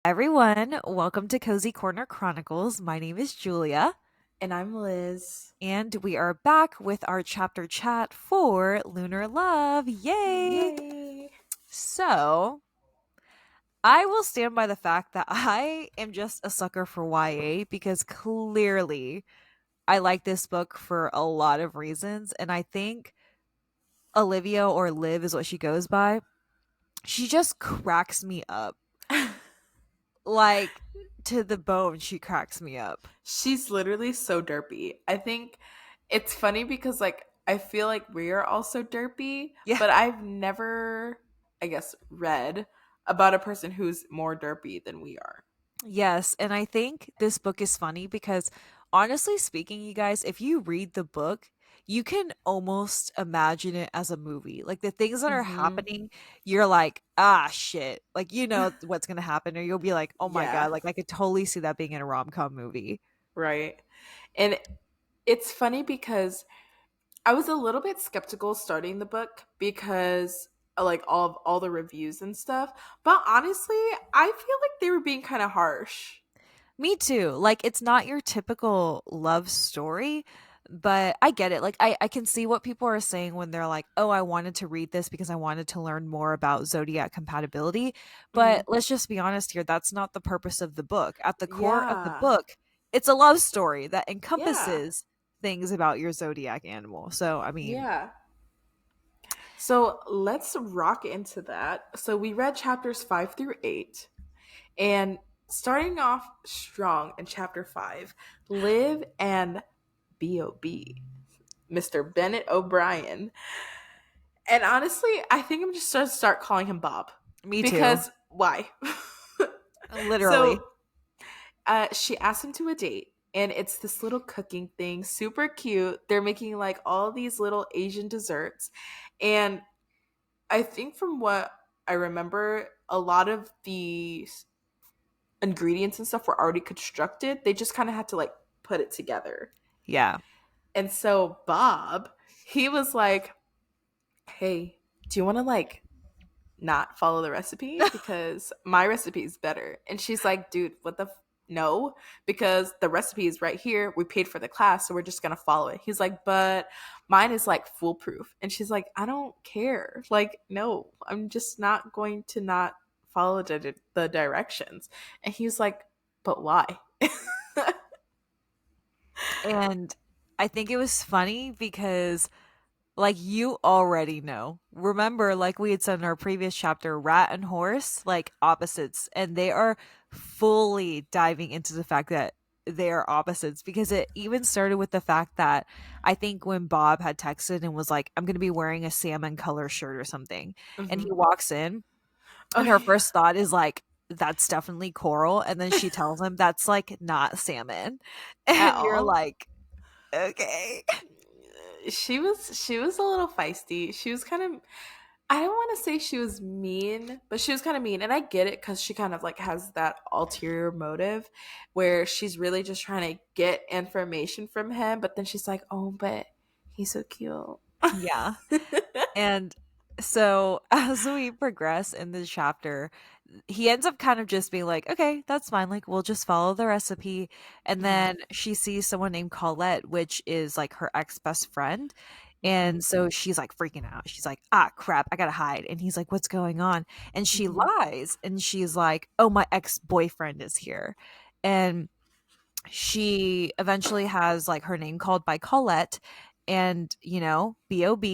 everyone. Welcome to Cozy Corner Chronicles. My name is Julia, And I'm Liz. and we are back with our chapter chat for Lunar Love. Yay! Yay! So, I will stand by the fact that I am just a sucker for YA because clearly I like this book for a lot of reasons. And I think Olivia or Liv is what she goes by. She just cracks me up. Like, to the bone, she cracks me up. She's literally so derpy. I think it's funny because, I feel like we're also derpy, Yeah. but I've never, I guess, read about a person who's more derpy than we are. Yes, and I think this book is funny because honestly speaking, you guys, if you read the book, you can almost imagine it as a movie. Like the things that are Mm-hmm. happening, you're like, ah, shit. Like, you know what's going to happen, or you'll be like, oh my Yeah, God, like I could totally see that being in a rom com movie. right. And it's funny because I was a little bit skeptical starting the book because like all the reviews and stuff. But honestly, I feel like they were being kind of harsh. Me too. Like it's not your typical love story, but I get it. Like I can see what people are saying when they're like, "Oh, I wanted to read this because I wanted to learn more about zodiac compatibility." Mhm. But let's just be honest here, that's not the purpose of the book. At the core of the Yeah. book, it's a love story that Yeah. encompasses things about your zodiac animal. So, I mean, Yeah. So let's rock into that. So we read chapters 5 through 8. And starting off strong in chapter 5, Liv and B.O.B., Mr. Bennett O'Brien. And honestly, I think I'm just going to start calling him Bob. me too. Because why? Literally. So she asked him to a date, and it's this little cooking thing, super cute. They're making like all these little Asian desserts. And I think from what I remember, a lot of the ingredients and stuff were already constructed. They just kind of had to like put it together. Yeah. And so Bob, he was like, "Hey, do you want to like not follow the recipe because my recipe is better?" And she's like, "Dude, what the no, because the recipe is right here. We paid for the class, so we're just going to follow it." He's like, "But mine is like foolproof." And she's like, "I don't care. Like, no, I'm just not going to not follow the directions." And he's like, "But why?" And I think it was funny because like you already know. Remember, like we had said in our previous chapter, rat and horse, like opposites, and they are fully diving into the fact that they are opposites because it even started with the fact that I think when Bob had texted and was like, I'm going to be wearing a salmon color shirt or something, and he Hmm. walks in, Oh, and her first thought is like, that's definitely coral. And then she tells him that's like not salmon. at And you're all. like, okay. She was a little feisty. She was kind of, I don't want to say she was mean, but she was kind of mean. And I get it because she kind of like has that ulterior motive where she's really just trying to get information from him. But then she's like, oh, but he's so cute. Yeah. And so as we progress in the chapter, he ends up kind of just being like, okay, that's fine. Like, we'll just follow the recipe. And Hmm. then she sees someone named Colette, which is like her ex best friend. Hmm. And so she's like freaking out. She's like, ah, crap, I gotta hide. And he's like, what's going on? And she Hmm. lies and she's like, oh, my ex boyfriend is here. And she eventually has like her name called by Colette, and Bob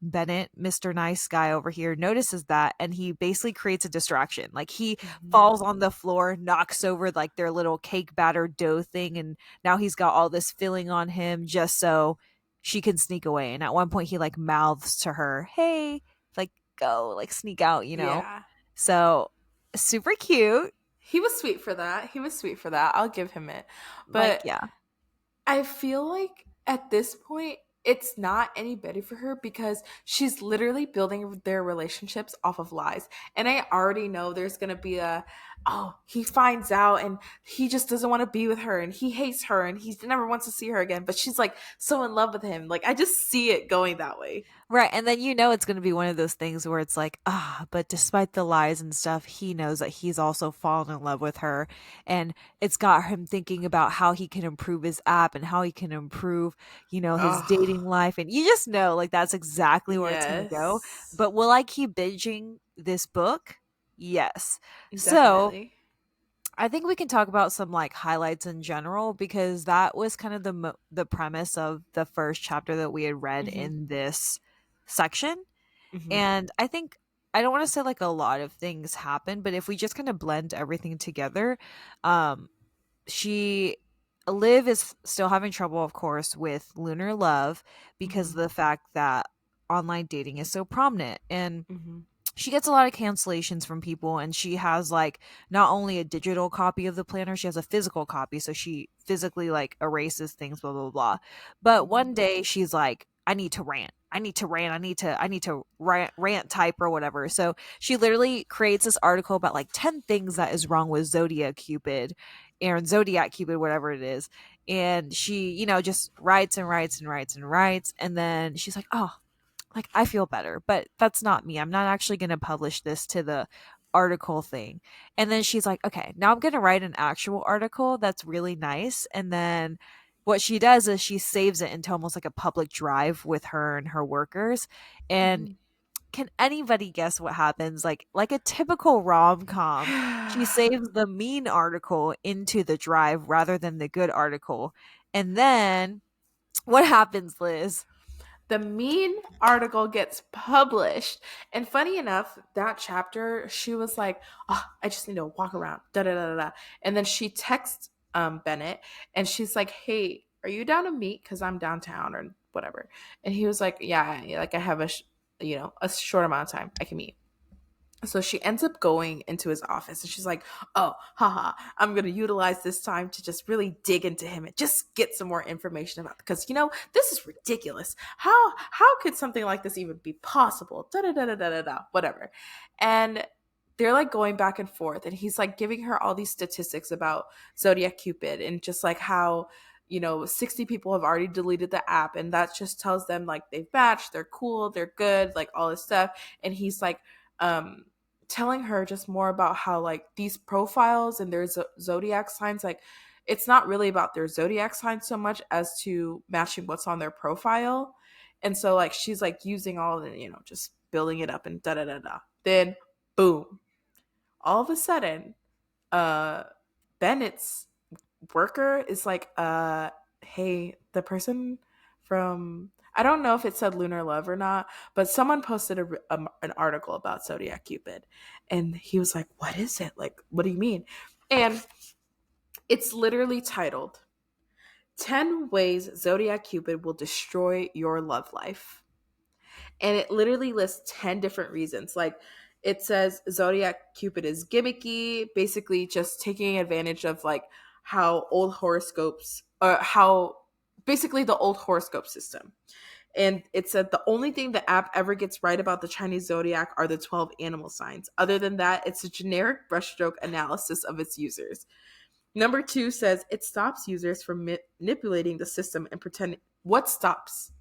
Bennett, Mr. Nice Guy over here, notices that, and he basically creates a distraction. Like he Hmm. falls on the floor, knocks over like their little cake batter dough thing, and now he's got all this filling on him just so she can sneak away. And at one point he like mouths to her, hey, like go, like sneak out. Yeah. So super cute. He was sweet for that. He was sweet for that. I'll give him it. Like, But yeah. I feel like at this point, it's not any better for her because she's literally building their relationships off of lies. And I already know there's going to be a, oh, he finds out and he just doesn't want to be with her and he hates her and he never wants to see her again. But she's like so in love with him. Like, I just see it going that way. Right, and then you know it's gonna be one of those things where it's like, ah, but despite the lies and stuff, he knows that he's also fallen in love with her, and it's got him thinking about how he can improve his app and how he can improve, his dating Oh, life, and you just know, like, that's exactly where it's gonna go. yes, But will I keep binging this book? Yes. So definitely. I think we can talk about some like highlights in general because that was kind of the premise of the first chapter that we had read Hmm. in this section. Hmm. And I think I don't want to say like a lot of things happen, but if we just kind of blend everything together, um she Liv is still having trouble, of course, with Lunar Love because Hmm. of the fact that online dating is so prominent, and Hmm. she gets a lot of cancellations from people, and she has like not only a digital copy of the planner, she has a physical copy, so she physically like erases things, blah blah blah. But one Hmm. day she's like, I need to rant, I need to rant type or whatever. So she literally creates this article about like 10 things that is wrong with Zodiac Cupid, whatever it is. And she, just writes and writes and writes and writes, and then she's like, oh, like I feel better, but that's not me. I'm not actually going to publish this to the article thing. And then she's like, okay, now I'm going to write an actual article that's really nice. And then what she does is she saves it into almost like a public drive with her and her workers. And Hmm. can anybody guess what happens? Like a typical rom-com, she saves the mean article into the drive rather than the good article. And then what happens, Liz? The mean article gets published. And funny enough, that chapter, she was like, oh, I just need to walk around. Da da da da. Da. And then she texts Bennett and she's like, hey, are you down to meet? Because I'm downtown or whatever. And he was like, yeah, like I have a short amount of time I can meet. So she ends up going into his office and she's like, oh, haha, I'm going to utilize this time to just really dig into him and just get some more information about because this is ridiculous. How could something like this even be possible? Da da da da da da da, whatever. And they're like going back and forth and he's like giving her all these statistics about Zodiac Cupid and just like how 60 people have already deleted the app and that just tells them like they've matched, they're cool, they're good, like all this stuff. And he's like um telling her just more about how like these profiles and their zodiac signs, like it's not really about their zodiac sign so much as to matching what's on their profile. And so like she's like using all of the just building it up and da da da da. Then boom, all of a sudden uh Bennett's worker is like, hey, the person from, I don't know if it said Lunar Love or not, but someone posted an article about Zodiac Cupid. And he was like, what is it? Like, what do you mean? And it's literally titled 10 Ways Zodiac Cupid Will Destroy Your Love Life. And it literally lists 10 different reasons. Like it says Zodiac Cupid is gimmicky, basically just taking advantage of like how old horoscopes, how basically the old horoscope system. And it said the only thing the app ever gets right about the Chinese zodiac are the 12 animal signs. Other than that, it's a generic brushstroke analysis of its users. Number two says it stops users from manipulating the system and pretending. What stops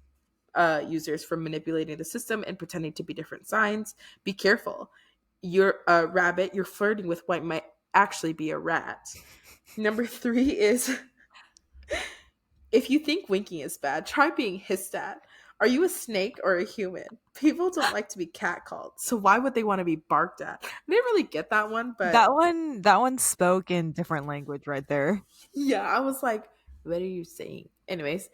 users from manipulating the system and pretending to be different signs? Be careful. You're a rabbit. You're flirting with what might actually be a rat. Number three is if you think winking is bad, try being hissed at. Are you a snake or a human? People don't like to be catcalled, so why would they want to be barked at? I didn't really get that one, but That one spoke in different language right there. yeah, I was like, what are you saying? Anyways,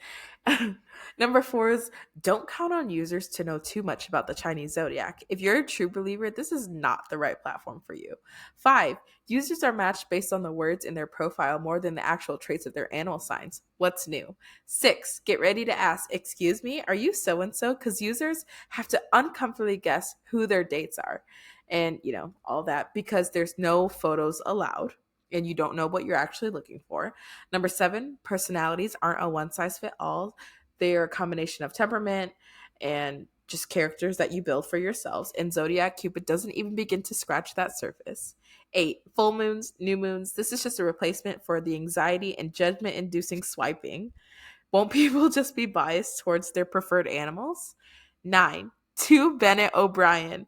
number four is don't count on users to know too much about the Chinese zodiac. If you're a true believer, this is not the right platform for you. Five, users are matched based on the words in their profile more than the actual traits of their animal signs. What's new? Six, get ready to ask, excuse me, are you so and so? Because users have to uncomfortably guess who their dates are. And, all that because there's no photos allowed and you don't know what you're actually looking for. Number seven, personalities aren't a one size fit all. They are a combination of temperament and just characters that you build for yourselves. And Zodiac Cupid doesn't even begin to scratch that surface. 8. Full moons, new moons. This is just a replacement for the anxiety and judgment inducing swiping. Won't people just be biased towards their preferred animals? 9. 2. Bennett O'Brien.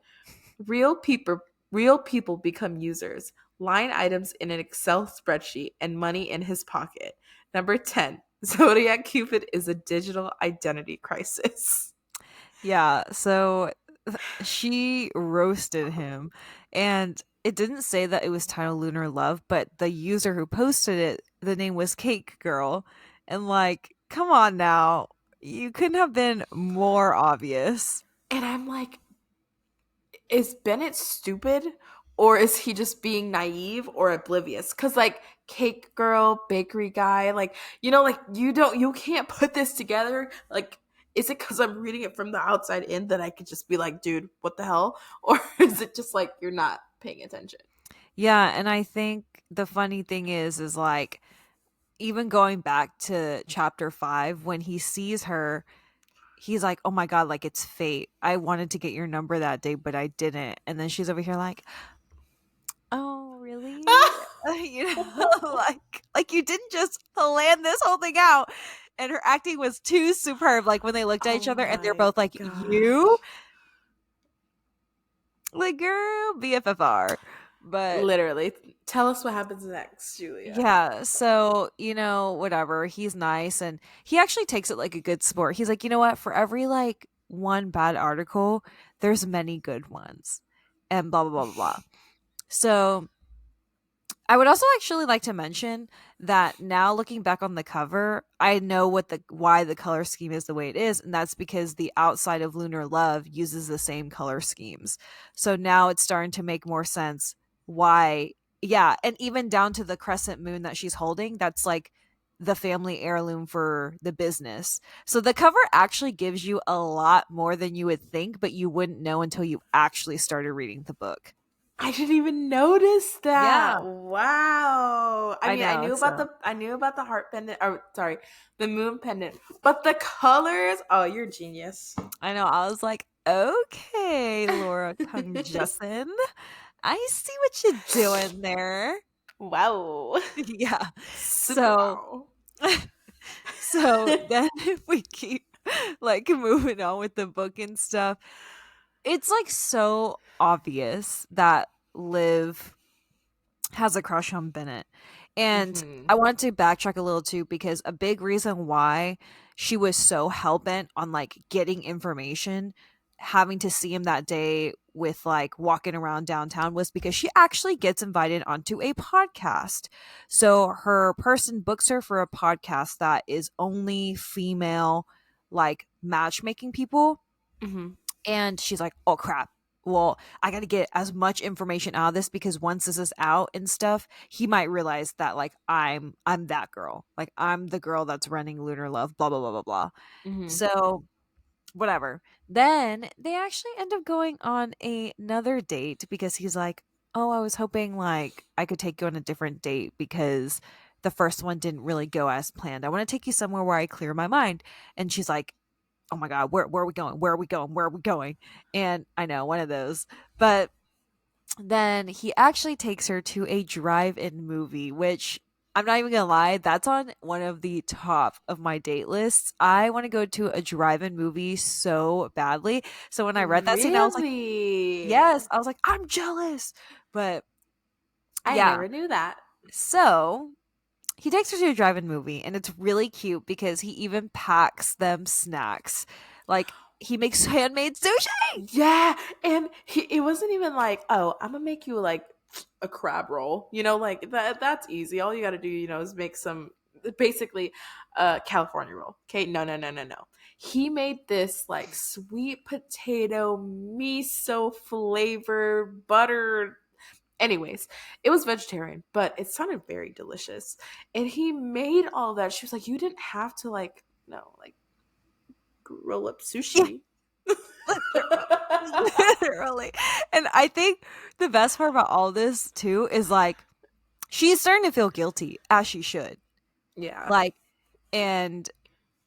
Real people become users. Line items in an Excel spreadsheet and money in his pocket. Number 10. Zodiac Cupid is a digital identity crisis. Yeah, so she roasted him, and it didn't say that it was titled Lunar Love, but the user who posted it, the name was Cake Girl. And like, come on now. You couldn't have been more obvious. And I'm like, is Bennett stupid or is he just being naive or oblivious? Because like cake girl, bakery guy, like like you can't put this together. Like, is it because I'm reading it from the outside in that I could just be like, dude, what the hell? Or is it just like you're not paying attention? Yeah, and I think the funny thing is like even going back to chapter 5 when he sees her, he's like, "Oh my god, like it's fate. I wanted to get your number that day, but I didn't." And then she's over here like, "Oh, really?" like you didn't just land this whole thing out. And her acting was too superb. Like when they looked at Oh each other and they're my both like, "You?" gosh. Like, girl, BFFR. But Literally. Tell us what happens next, Julia. yeah, so, whatever. He's nice and he actually takes it like a good sport. He's like, "You know what? For every like one bad article, there's many good ones." And blah blah blah blah blah. So, I would also actually like to mention that now looking back on the cover, I know why the color scheme is the way it is, and that's because the outside of Lunar Love uses the same color schemes. So now it's starting to make more sense why. Yeah, and even down to the crescent moon that she's holding, that's like the family heirloom for the business. So the cover actually gives you a lot more than you would think, but you wouldn't know until you actually started reading the book. I didn't even notice Yeah, that. Wow. I I mean, I know. knew about So the heart pendant, or sorry, the moon pendant, but the colors. Oh, you're a genius. I know. I was like, okay, Laura Kung Justin. I see what you're doing there. Wow. Yeah. Super So wow. so then if we keep like moving on with the book and stuff, it's like so obvious that Liv has a crush on Bennett. And Hmm. I want to backtrack a little too because a big reason why she was so hell bent on like getting information, having to see him that day with like walking around downtown was because she actually gets invited onto a podcast. So her person books her for a podcast that is only female like matchmaking people, Hmm. and she's like, "Oh crap. Well, I got to get as much information out of this because once this is out and stuff, he might realize that like I'm that girl. Like I'm the girl that's running Lunar Love, blah blah blah blah blah." Hmm. So, whatever. Then they actually end up going on another date because he's like, "Oh, I was hoping like I could take you on a different date because the first one didn't really go as planned. I want to take you somewhere where I clear my mind." And she's like, "Oh my god, where are we going? Where are we going? Where are we going?" And I know, one of those. But then he actually takes her to a drive-in movie, which I'm not even gonna lie, that's on one of the top of my date lists. I want to go to a drive-in movie so badly. So when I read that scene, I was like, Really? yes, I was like, I'm jealous. But I yeah, never knew that. so he takes her to a drive-in movie, and it's really cute because he even packs them snacks. Like he makes handmade sushi. Yeah, and it wasn't even like, oh, I'm gonna make you like a crab roll. Like that's easy. All you got to do, is make some basically California roll. Okay, no, no, no, no, no. He made this like sweet potato miso flavor butter. Anyways, it was vegetarian, but it sounded very delicious. And he made all that. She was like, you didn't have to like no, like roll up Yeah, sushi. literally. And I think the best part about all this too is like she's starting to feel guilty as she should. Yeah. Like, and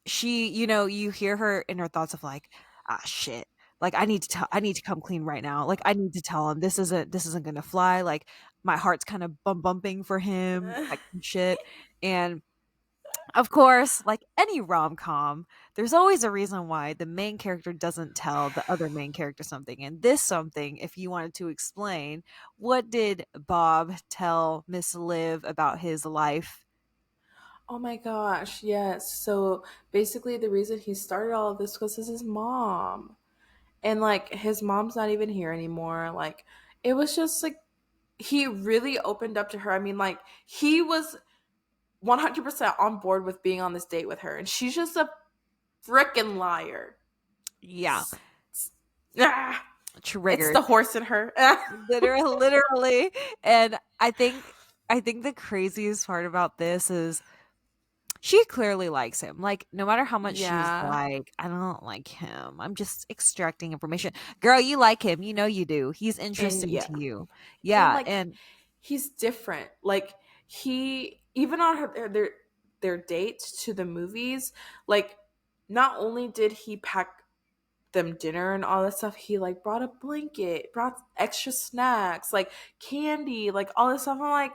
she, you hear her in her thoughts of like, ah, shit. Like I need to come clean right now. Like I need to tell him this isn't gonna fly. Like my heart's kind of bumping for him, that kind of shit. And of course, like any rom-com, there's always a reason why the main character doesn't tell the other main character something. And this something, if you wanted to explain, what did Bob tell Miss Liv about his life? Oh my gosh, yes. So basically, the reason he started all of this was his mom. And like, his mom's not even here anymore. Like, it was just like, he really opened up to her. I mean, like, he was 100% on board with being on this date with her. And she's just a freaking liar. Yeah, Ah, it's triggered. the horse in her. Literally. And I think the craziest part about this is she clearly likes him. Like, no matter how much she's Yeah. like, I don't like him. I'm just extracting information. Girl, you like him. You know you do. He's And interesting yeah. to you. And Yeah. like, And he's different. Like, he, even on their dates to the movies, like, not only did he pack them dinner and all that stuff, he like brought a blanket, brought extra snacks, like candy, like all this stuff. I'm like,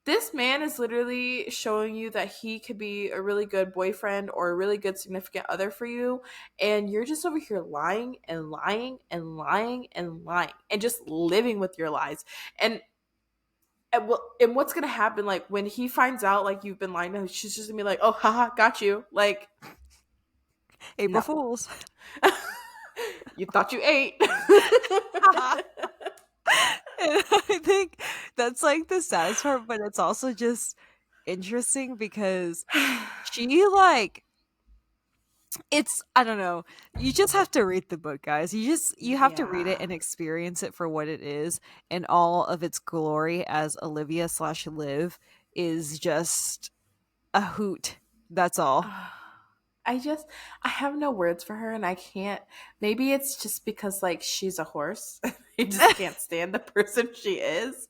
this man is literally showing you that he could be a really good boyfriend or a really good significant other for you, and you're just over here lying and lying and lying and lying and just living with your lies. And what's gonna happen, like, when he finds out like you've been lying to him? She's just gonna be like, oh, haha, got you. Like, April no. Fools. You thought you ate. And I think that's like the saddest part, but it's also just interesting because she like it's I don't know. You just have to read the book, guys. You have to read it Yeah. and experience it for what it is, and all of its glory as Olivia slash Liv is just a hoot. That's all. I have no words for her, and I can't. Maybe it's just because like she's a horse. I just can't stand the person she is.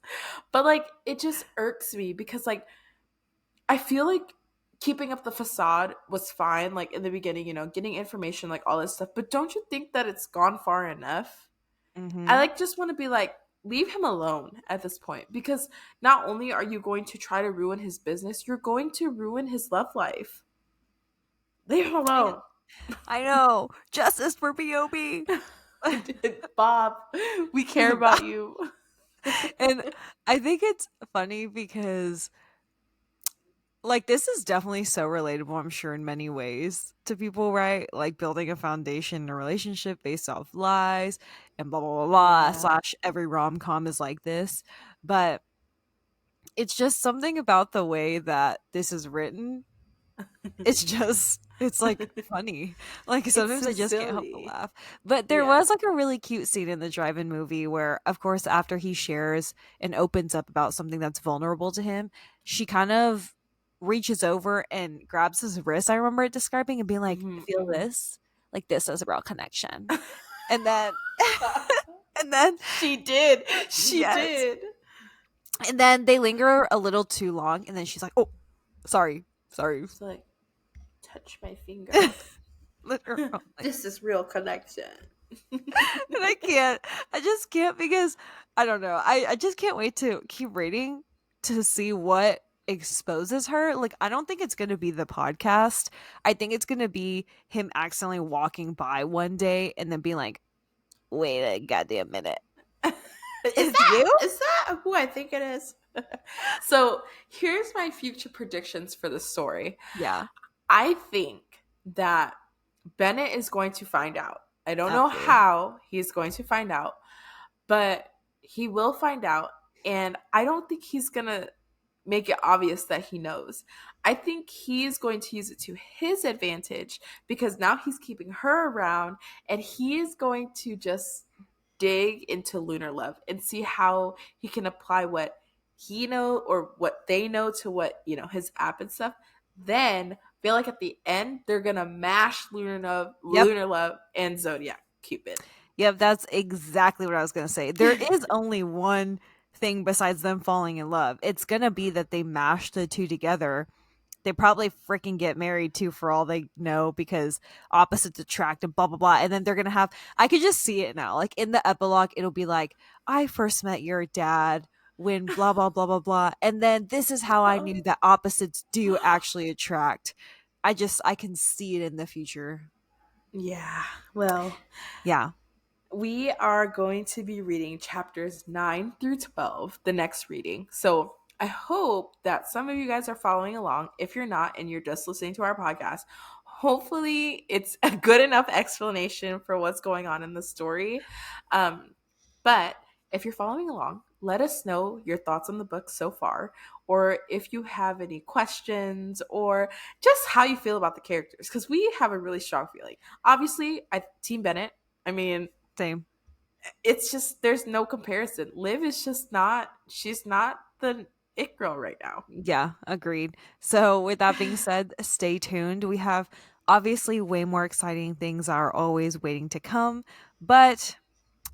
But like, it just irks me because like, I feel like keeping up the facade was fine, like in the beginning, getting information, like all this stuff. But don't you think that it's gone far enough? I Hmm. like just want to be like, leave him alone at this point, because not only are you going to try to ruin his business, you're going to ruin his love life. Leave him I know. alone. I know. Justice for Bob. Bob, we care about you. And I think it's funny because like this is definitely so relatable, I'm sure, in many ways to people, right? Like building a foundation in a relationship based off lies and blah blah blah blah Yeah. slash every rom-com is like this. But it's just something about the way that this is written. It's like funny. Like It's sometimes so I just can't help but silly. laugh. But there Yeah. was like a really cute scene in the drive-in movie where, of course, after he shares and opens up about something that's vulnerable to him, she kind of reaches over and grabs his wrist. I remember it describing and being like, Hmm. "Feel Hmm. this? Like this is a real connection." And then, and then, She did. She yes, did. and then they linger a little too long, and then she's like, "Oh, sorry, sorry." She's like, touch my finger. Literally. This is real connection. And I can't. I just can't because I don't know. I just can't wait to keep reading to see what exposes her. Like I don't think it's going to be the podcast. I think it's going to be him accidentally walking by one day and then being like, "Wait a goddamn minute. is It's that you?" is that who I think it is? So here's my future predictions for the story. Yeah, I think that Bennett is going to find out. I don't know absolutely. how he's going to find out, but he will find out. And I don't think he's going to make it obvious that he knows. I think he's going to use it to his advantage because now he's keeping her around, and he is going to just dig into Lunar Love and see how he can apply what he know or what they know to what, his app and stuff. Then feel like at the end they're gonna mash Yep. Lunar Love and Zodiac Cupid. Yep, that's exactly what I was going to say. There is only one thing besides them falling in love. It's going to be that they mash the two together They probably freaking get married too, for all they know, because opposites attract and blah blah blah. And then they're gonna have, I could just see it now. Like in the epilogue, it'll be like, I first met your dad when blah blah blah blah blah. And then this is how I knew that opposites do actually attract. I can see it in the future. Yeah. Well, Yeah. we are going to be reading chapters 9 through 12, the next reading. So I hope that some of you guys are following along. If you're not and you're just listening to our podcast, hopefully it's a good enough explanation for what's going on in the story. But if you're following along, let us know your thoughts on the book so far, or if you have any questions, or just how you feel about the characters, because we have a really strong feeling. Obviously, Team Bennett. I mean, Same. it's just there's no comparison. Liv is just not, she's not the it girl right now. Yeah, agreed. So, with that being said, stay tuned. We have obviously way more exciting things are always waiting to come. But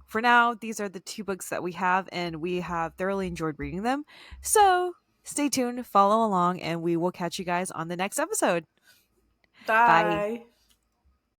for now, these are the two books that we have, and we have thoroughly enjoyed reading them. So, stay tuned, follow along, and we will catch you guys on the next episode. Bye. Bye.